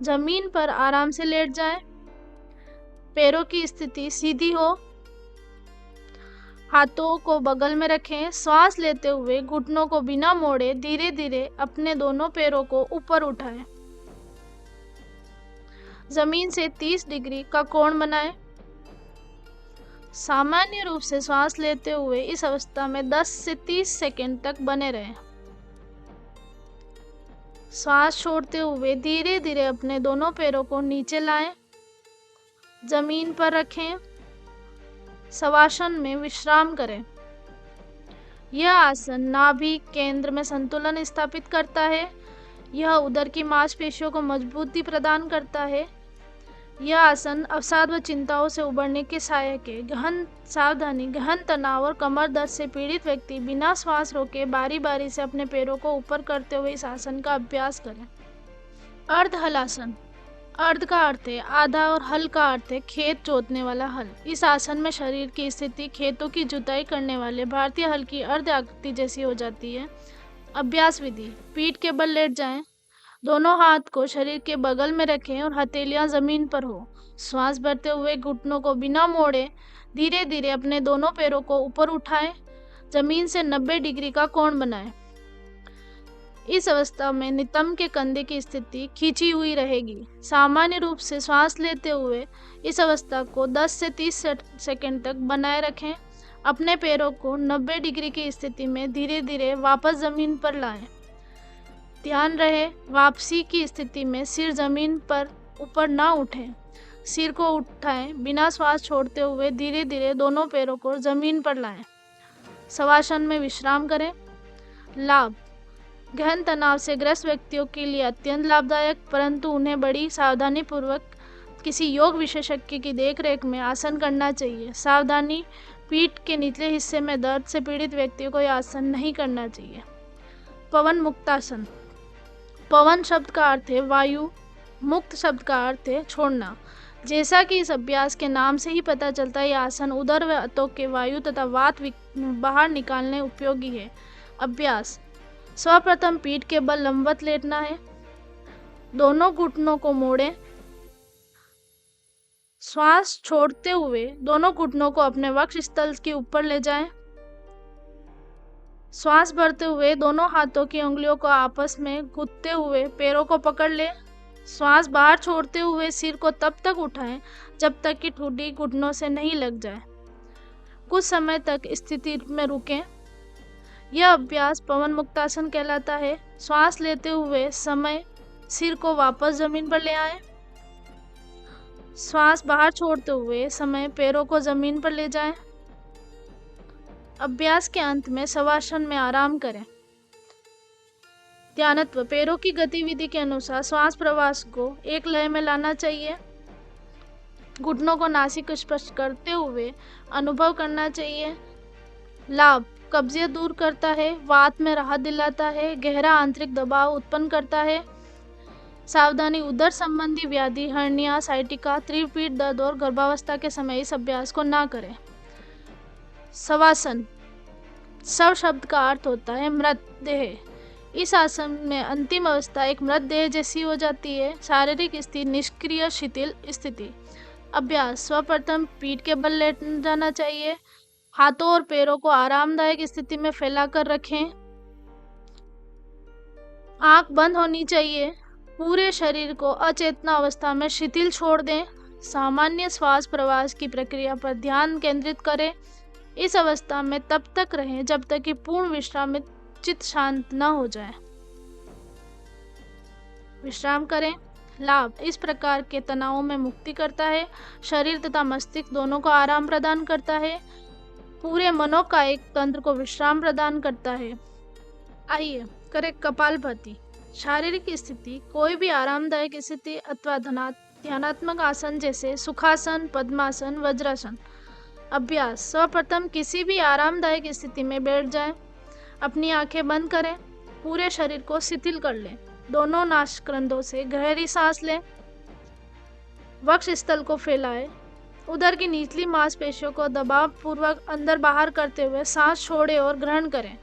[SPEAKER 2] जमीन पर आराम से लेट जाएं। पैरों की स्थिति सीधी हो। हाथों को बगल में रखें। श्वास लेते हुए घुटनों को बिना मोड़े धीरे धीरे अपने दोनों पैरों को ऊपर उठाएं। जमीन से 30 डिग्री का कोण बनाएं। सामान्य रूप से श्वास लेते हुए इस अवस्था में 10 से 30 सेकंड तक बने रहें। श्वास छोड़ते हुए धीरे धीरे अपने दोनों पैरों को नीचे लाएं। जमीन पर रखें। शवासन में विश्राम करें। यह आसन नाभि केंद्र में संतुलन स्थापित करता है। यह उदर की मांसपेशियों को मजबूती प्रदान करता है। यह आसन अवसाद व चिंताओं से उबरने के सहायक है। गहन सावधानी: गहन तनाव और कमर दर्द से पीड़ित व्यक्ति बिना श्वास रोके बारी बारी से अपने पैरों को ऊपर करते हुए इस आसन का अभ्यास करें। अर्ध हलासन। अर्ध का अर्थ है आधा और हल का अर्थ है खेत जोतने वाला हल। इस आसन में शरीर की स्थिति खेतों की जुताई करने वाले भारतीय हल की अर्ध आकृति जैसी हो जाती है। अभ्यास विधि: पीठ के बल लेट जाएं। दोनों हाथ को शरीर के बगल में रखें और हथेलियां जमीन पर हो। श्वास भरते हुए घुटनों को बिना मोड़े धीरे धीरे अपने दोनों पैरों को ऊपर उठाएं। जमीन से 90 डिग्री का कोण बनाएं। इस अवस्था में नितंब के कंधे की स्थिति खींची हुई रहेगी। सामान्य रूप से श्वास लेते हुए इस अवस्था को 10 से 30 सेकंड तक बनाए रखें। अपने पैरों को 90 डिग्री की स्थिति में धीरे धीरे वापस जमीन पर लाएं। ध्यान रहे, वापसी की स्थिति में सिर जमीन पर ऊपर ना उठे। सिर को उठाएं, बिना श्वास छोड़ते हुए धीरे धीरे दोनों पैरों को जमीन पर लाएं। शवासन में विश्राम करें। लाभ: गहन तनाव से ग्रस्त व्यक्तियों के लिए अत्यंत लाभदायक, परंतु उन्हें बड़ी सावधानी पूर्वक किसी योग विशेषज्ञ की देखरेख में आसन करना चाहिए। सावधानी: पीठ के निचले हिस्से में दर्द से पीड़ित व्यक्तियों को यह आसन नहीं करना चाहिए। पवन मुक्तासन। पवन शब्द का अर्थ है वायु, मुक्त शब्द का अर्थ है छोड़ना। जैसा कि इस अभ्यास के नाम से ही पता चलता है, यह आसन उदर व अतों के वायु तथा वात बाहर निकालने उपयोगी है। अभ्यास: सर्वप्रथम पीठ के बल लंबवत लेटना है। दोनों घुटनों को मोड़ें। श्वास छोड़ते हुए दोनों घुटनों को अपने वक्ष स्थल के ऊपर ले जाएं। श्वास भरते हुए दोनों हाथों की उंगलियों को आपस में घुटते हुए पैरों को पकड़ लें। श्वास बाहर छोड़ते हुए सिर को तब तक उठाएं जब तक कि ठुड्डी घुटनों से नहीं लग जाए। कुछ समय तक स्थिति में रुकें। यह अभ्यास पवन मुक्तासन कहलाता है। श्वास लेते हुए समय सिर को वापस जमीन पर ले आएं। श्वास बाहर छोड़ते हुए समय पैरों को जमीन पर ले जाएं। अभ्यास के अंत में शवासन में आराम करें। ध्यानत्व: पैरों की गतिविधि के अनुसार श्वास प्रवास को एक लय में लाना चाहिए। घुटनों को नासिक स्पर्श करते हुए अनुभव करना चाहिए। लाभ: कब्जियत दूर करता है, वात में राहत दिलाता है, गहरा आंतरिक दबाव उत्पन्न करता है। सावधानी: उदर संबंधी व्याधि, हर्निया, साइटिका, तीव्र पीठ दर्द और गर्भावस्था के समय इस अभ्यास को ना करें। शवासन। शव शब्द का अर्थ होता है मृतदेह। इस आसन में अंतिम अवस्था एक मृतदेह जैसी हो जाती है। शारीरिक स्थिति निष्क्रिय शिथिल स्थिति। अभ्यास: सर्वप्रथम पीठ के बल लेट जाना चाहिए। हाथों और पैरों को आरामदायक स्थिति में फैलाकर रखें। आंख बंद होनी चाहिए। पूरे शरीर को अचेतना अवस्था में शिथिल छोड़ दें। सामान्य श्वास प्रवास की प्रक्रिया पर ध्यान केंद्रित करें। इस अवस्था में तब तक रहें जब तक कि पूर्ण विश्रामित चित्त शांत न हो जाए। विश्राम करें। लाभ: इस प्रकार के तनावों में मुक्ति करता है। शरीर तथा मस्तिष्क दोनों को आराम प्रदान करता है। पूरे मनोकायिक तंत्र को विश्राम प्रदान करता है। आइए करें कपालभाति। शारीरिक स्थिति: कोई भी आरामदायक स्थिति अथवा ध्यानात्मक आसन जैसे सुखासन, पद्मासन, वज्रासन। अभ्यास: सर्वप्रथम किसी भी आरामदायक स्थिति में बैठ जाएं। अपनी आंखें बंद करें। पूरे शरीर को शिथिल कर लें। दोनों नासिकाग्रंथों से गहरी सांस लें। वक्ष स्थल को फैलाएं। उदर की निचली मांसपेशियों को दबाव पूर्वक अंदर बाहर करते हुए सांस छोड़ें और ग्रहण करें।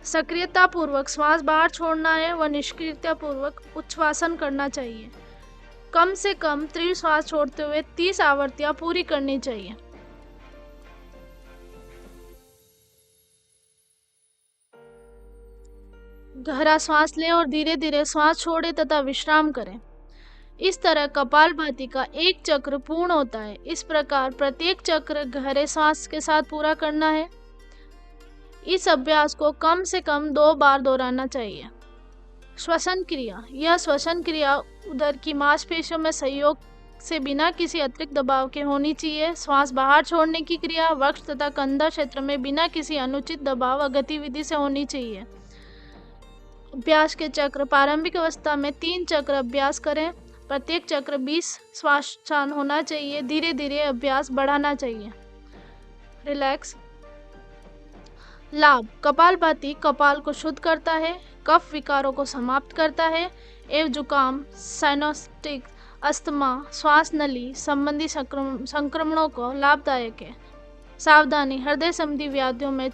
[SPEAKER 2] सक्रियता पूर्वक श्वास बाहर छोड़ना है व निष्क्रियता पूर्वक उच्छ्वासन करना चाहिए। कम से कम तीव्र श्वास छोड़ते हुए 30 आवृत्तियां पूरी करनी चाहिए। गहरा श्वास लें और धीरे धीरे श्वास छोड़ें तथा विश्राम करें। इस तरह कपालभाति का एक चक्र पूर्ण होता है। इस प्रकार प्रत्येक चक्र गहरे सांस के साथ पूरा करना है। इस अभ्यास को कम से कम 2 बार दोहराना चाहिए। श्वसन क्रिया: यह श्वसन क्रिया उदर की मांसपेशियों में सहयोग से बिना किसी अतिरिक्त दबाव के होनी चाहिए। श्वास बाहर छोड़ने की क्रिया वक्ष तथा कंधा क्षेत्र में बिना किसी अनुचित दबाव व गतिविधि से होनी चाहिए। अभ्यास के चक्र: प्रारंभिक अवस्था में 3 चक्र अभ्यास करें। प्रत्येक चक्र 20 श्वास होना चाहिए। धीरे धीरे अभ्यास बढ़ाना चाहिए। रिलैक्स। लाभ: कपालभाति कपाल को शुद्ध करता है, कफ विकारों को समाप्त करता है एवं जुकाम, साइनोस्टिक, अस्थमा, श्वास नली संबंधी संक्रमणों को लाभदायक है। सावधानी: हृदय संबंधी व्याधियों में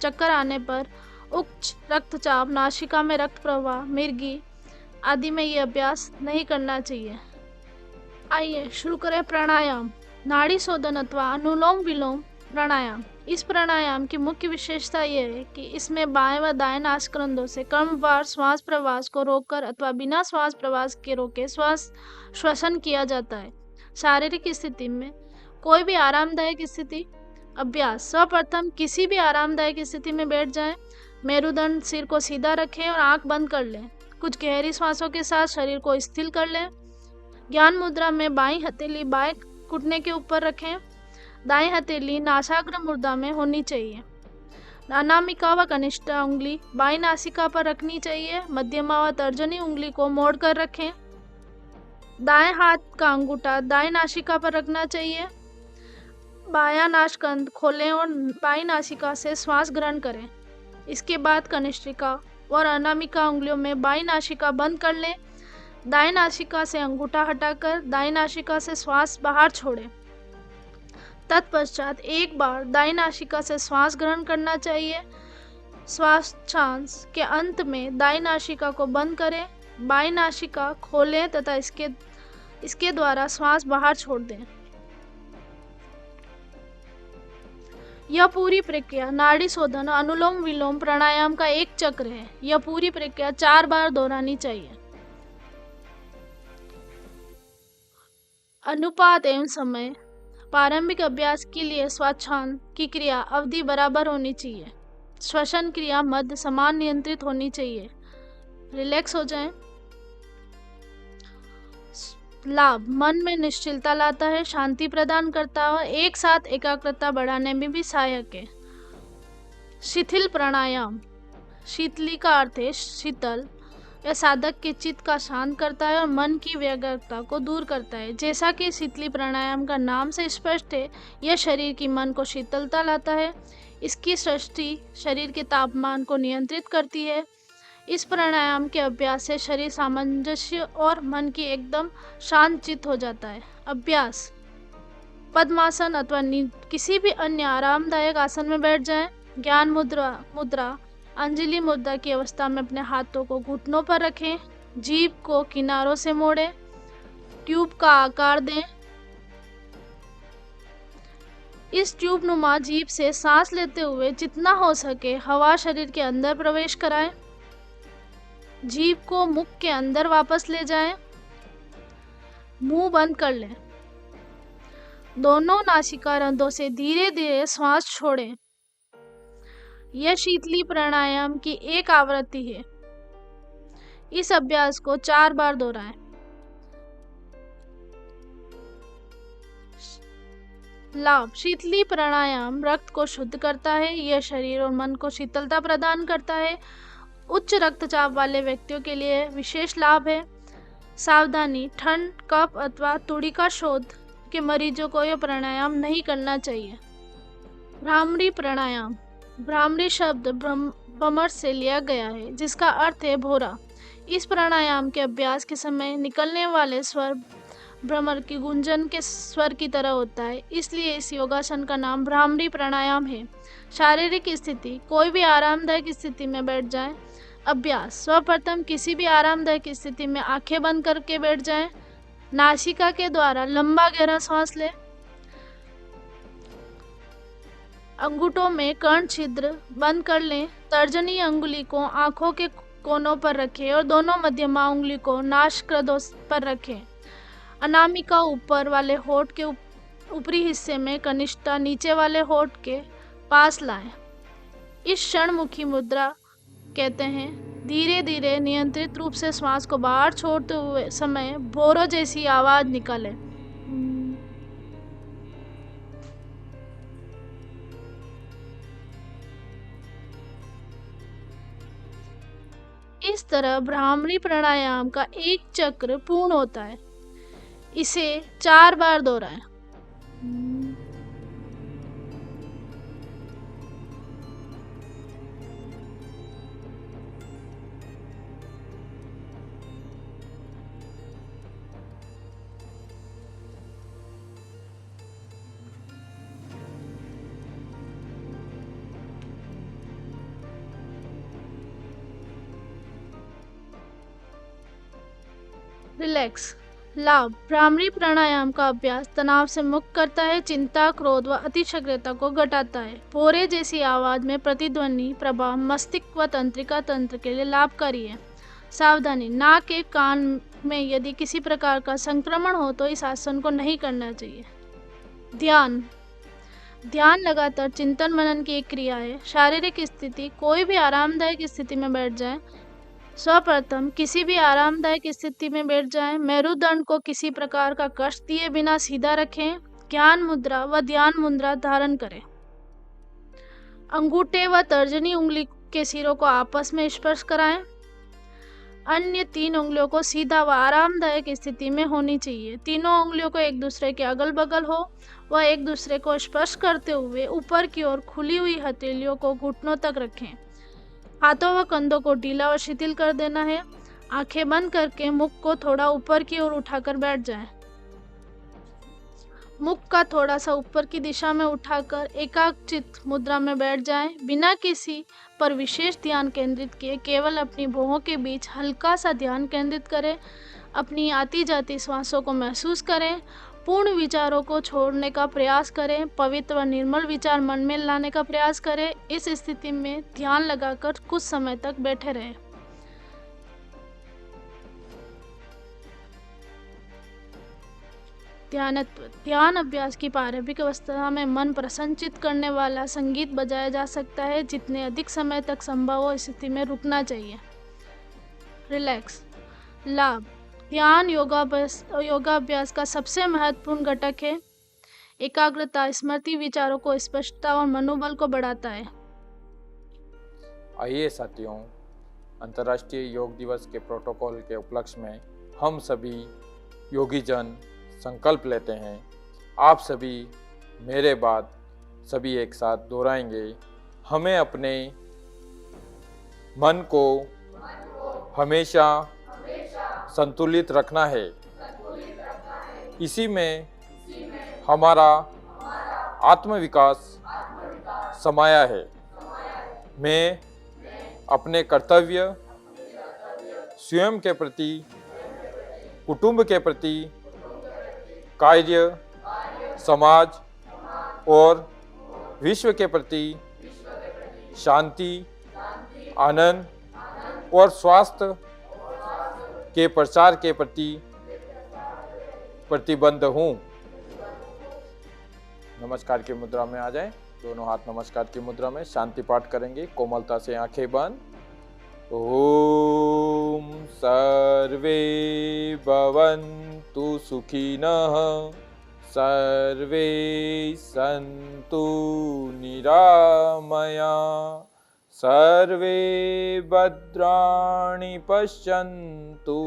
[SPEAKER 2] चक्कर आने पर, उच्च रक्तचाप, नासिका में रक्त प्रवाह, मिर्गी आदि में ये अभ्यास नहीं करना चाहिए। आइए शुरू करें प्राणायाम। नाड़ी शोधन अथवा अनुलोम विलोम प्राणायाम। इस प्राणायाम की मुख्य विशेषता यह है कि इसमें बाएं व दाएं नासिकाग्रंथों से क्रमवार श्वास प्रवास को रोककर अथवा बिना श्वास प्रवास के रोके श्वास श्वसन किया जाता है। शारीरिक स्थिति में कोई भी आरामदायक स्थिति अभ्यास। सर्वप्रथम किसी भी आरामदायक स्थिति में बैठ जाएं। मेरुदंड सिर को सीधा रखें और आंख बंद कर लें। कुछ गहरी सांसों के साथ शरीर को स्थिर कर लें। ज्ञान मुद्रा में बाईं हथेली बाएं घुटने के ऊपर रखें। दाएं हथेली नासाग्र मुद्रा में होनी चाहिए। अनामिका व कनिष्ठा उंगली बाईं नासिका पर रखनी चाहिए। मध्यमा व तर्जनी उंगली को मोड़कर रखें। दाएं हाथ का अंगूठा दाएं नासिका पर रखना चाहिए। बायां नासकंद खोलें और बाईं नासिका से श्वास ग्रहण करें। इसके बाद कनिष्ठिका और अनामिका उंगलियों में बाईं नासिका बंद कर लें। दाएं नासिका से अंगूठा हटाकर दाएं नासिका से श्वास बाहर छोड़ें। तत्पश्चात एक बार दाईं नासिका से श्वास ग्रहण करना चाहिए। श्वासोच्छ्वास के अंत में दाईं नासिका को बंद करें। बाईं नासिका खोलें तथा इसके द्वारा श्वास बाहर छोड़ दें। यह पूरी प्रक्रिया नाड़ी शोधन अनुलोम विलोम प्राणायाम का एक चक्र है। यह पूरी प्रक्रिया 4 बार दोहरानी चाहिए। अनुपात एवं समय। प्रारंभिक अभ्यास के लिए श्वासोच्छ्वास की क्रिया अवधि बराबर होनी चाहिए। श्वसन क्रिया मध्य समान नियंत्रित होनी चाहिए। रिलैक्स हो जाएं। लाभ। मन में निश्चलता लाता है, शांति प्रदान करता है, एक साथ एकाग्रता बढ़ाने में भी सहायक है। शिथिल प्राणायाम। शीतली का अर्थ है शीतल। यह साधक के चित्त का शांत करता है और मन की व्यग्रता को दूर करता है। जैसा कि शीतली प्राणायाम का नाम से स्पष्ट है, यह शरीर की मन को शीतलता लाता है। इसकी सृष्टि शरीर के तापमान को नियंत्रित करती है। इस प्राणायाम के अभ्यास से शरीर सामंजस्य और मन की एकदम शांत चित्त हो जाता है। अभ्यास। पद्मासन अथवा किसी भी अन्य आरामदायक आसन में बैठ जाएं। ज्ञान मुद्रा अंजलि मुद्रा की अवस्था में अपने हाथों को घुटनों पर रखें। जीभ को किनारों से मोड़ें। ट्यूब का आकार दें। इस ट्यूब नुमा जीभ से सांस लेते हुए जितना हो सके हवा शरीर के अंदर प्रवेश कराएं। जीभ को मुख के अंदर वापस ले जाएं। मुंह बंद कर लें। दोनों नासिका रंध्रों से धीरे धीरे श्वास छोड़ें। यह शीतली प्राणायाम की एक आवृत्ति है। इस अभ्यास को 4 बार दोहराएं। लाभ। शीतली प्राणायाम रक्त को शुद्ध करता है। यह शरीर और मन को शीतलता प्रदान करता है। उच्च रक्तचाप वाले व्यक्तियों के लिए विशेष लाभ है। सावधानी। ठंड, कफ अथवा तुड़िका शोथ के मरीजों को यह प्राणायाम नहीं करना चाहिए। भ्रामरी प्राणायाम। भ्रामरी शब्द भ्रमर से लिया गया है, जिसका अर्थ है भौरा। इस प्राणायाम के अभ्यास के समय निकलने वाले स्वर भ्रमर की गुंजन के स्वर की तरह होता है, इसलिए इस योगासन का नाम भ्रामरी प्राणायाम है। शारीरिक स्थिति। कोई भी आरामदायक स्थिति में बैठ जाएं। अभ्यास। सर्वप्रथम किसी भी आरामदायक स्थिति में आंखें बंद करके बैठ जाएं। नासिका के द्वारा लंबा गहरा सांस लें। अंगूठों में कर्ण छिद्र बंद कर लें। तर्जनी अंगुली को आंखों के कोनों पर रखें और दोनों मध्यमा उंगली को नासिकाग्रंथों पर रखें। अनामिका ऊपर वाले होठ के ऊपरी हिस्से में, कनिष्ठा नीचे वाले होठ के पास लाएं। इस क्षणमुखी मुद्रा कहते हैं। धीरे धीरे नियंत्रित रूप से श्वास को बाहर छोड़ते हुए समय भौरों जैसी आवाज निकालें। इस तरह भ्रामरी प्राणायाम का एक चक्र पूर्ण होता है। इसे 4 बार दोहराएं। रिलैक्स। लाभ: भ्रामरी प्राणायाम का अभ्यास तनाव से मुक्त करता है, चिंता, क्रोध व अतिशीघ्रता को घटाता है। भोरे जैसी आवाज में प्रतिध्वनि प्रभाव मस्तिष्क व तंत्रिका तंत्र के लिए लाभकारी है। सावधानी: नाक के कान में यदि किसी प्रकार का संक्रमण हो तो इस आसन को नहीं करना चाहिए। ध्यान: ध्यान लगातार चिंतन मनन की एक क्रिया है। शारीरिक स्थिति: कोई भी आरामदायक स्थिति में बैठ जाएं। सर्वप्रथम किसी भी आरामदायक स्थिति में बैठ जाएं। मेरुदंड को किसी प्रकार का कष्ट दिए बिना सीधा रखें। ज्ञान मुद्रा व ध्यान मुद्रा धारण करें। अंगूठे व तर्जनी उंगली के सिरों को आपस में स्पर्श कराएं। अन्य 3 उंगलियों को सीधा व आरामदायक स्थिति में होनी चाहिए। तीनों उंगलियों को एक दूसरे के अगल बगल हो व एक दूसरे को स्पर्श करते हुए ऊपर की ओर खुली हुई हथेलियों को घुटनों तक रखें। हाथों व कंधों को ढीला और शिथिल कर देना है। आंखें बंद करके मुख को थोड़ा ऊपर की ओर उठाकर बैठ जाएं। मुख का थोड़ा सा ऊपर की दिशा में उठाकर एकाग्रचित्त मुद्रा में बैठ जाएं। बिना किसी पर विशेष ध्यान केंद्रित किए केवल अपनी भौहों के बीच हल्का सा ध्यान केंद्रित करें। अपनी आती जाती श्वासों को महसूस करें। पूर्ण विचारों को छोड़ने का प्रयास करें। पवित्र व निर्मल विचार मन में लाने का प्रयास करें। इस स्थिति में ध्यान लगाकर कुछ समय तक बैठे रहें। ध्यानत्व: ध्यान अभ्यास की प्रारंभिक अवस्था में मन प्रसन्नचित्त करने वाला संगीत बजाया जा सकता है। जितने अधिक समय तक संभव हो इस स्थिति में रुकना चाहिए। रिलैक्स: लाभ: ध्यान योगाभ्यास का सबसे महत्वपूर्ण घटक है। एकाग्रता, स्मृति, विचारों को स्पष्टता और मनोबल को बढ़ाता है।
[SPEAKER 1] आइए साथियों, अंतर्राष्ट्रीय योग दिवस के प्रोटोकॉल के उपलक्ष्य में हम सभी योगी जन संकल्प लेते हैं। आप सभी मेरे बाद सभी एक साथ दोहराएंगे। हमें अपने मन को हमेशा संतुलित रखना है। इसी में हमारा आत्मविकास समाया है। मैं अपने कर्तव्य, स्वयं के प्रति, कुटुंब के प्रति, कार्य, समाज और विश्व के प्रति शांति, आनंद और स्वास्थ्य के प्रचार के प्रति प्रतिबद्ध हूँ। नमस्कार की मुद्रा में आ जाएं। दोनों हाथ नमस्कार की मुद्रा में शांति पाठ करेंगे। कोमलता से आंखें बंद। ओम सर्वे भवन्तु सुखिनः, सर्वे सन्तु निरामया, सर्वे भद्राणि पश्यन्तु,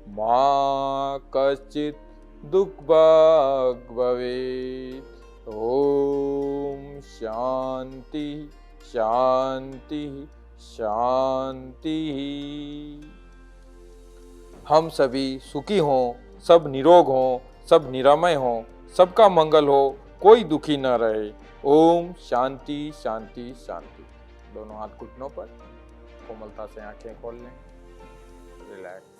[SPEAKER 1] मा कश्चित् दुःखभाग् भवेत्। ओम शांति शांति शांति। हम सभी सुखी हों, सब निरोग हों, सब निरामय हों, सबका मंगल हो, कोई दुखी न रहे। ओम शांति शांति शांति। दोनों हाथ घुटनों पर, कोमलता से आंखें खोल लें। रिलैक्स।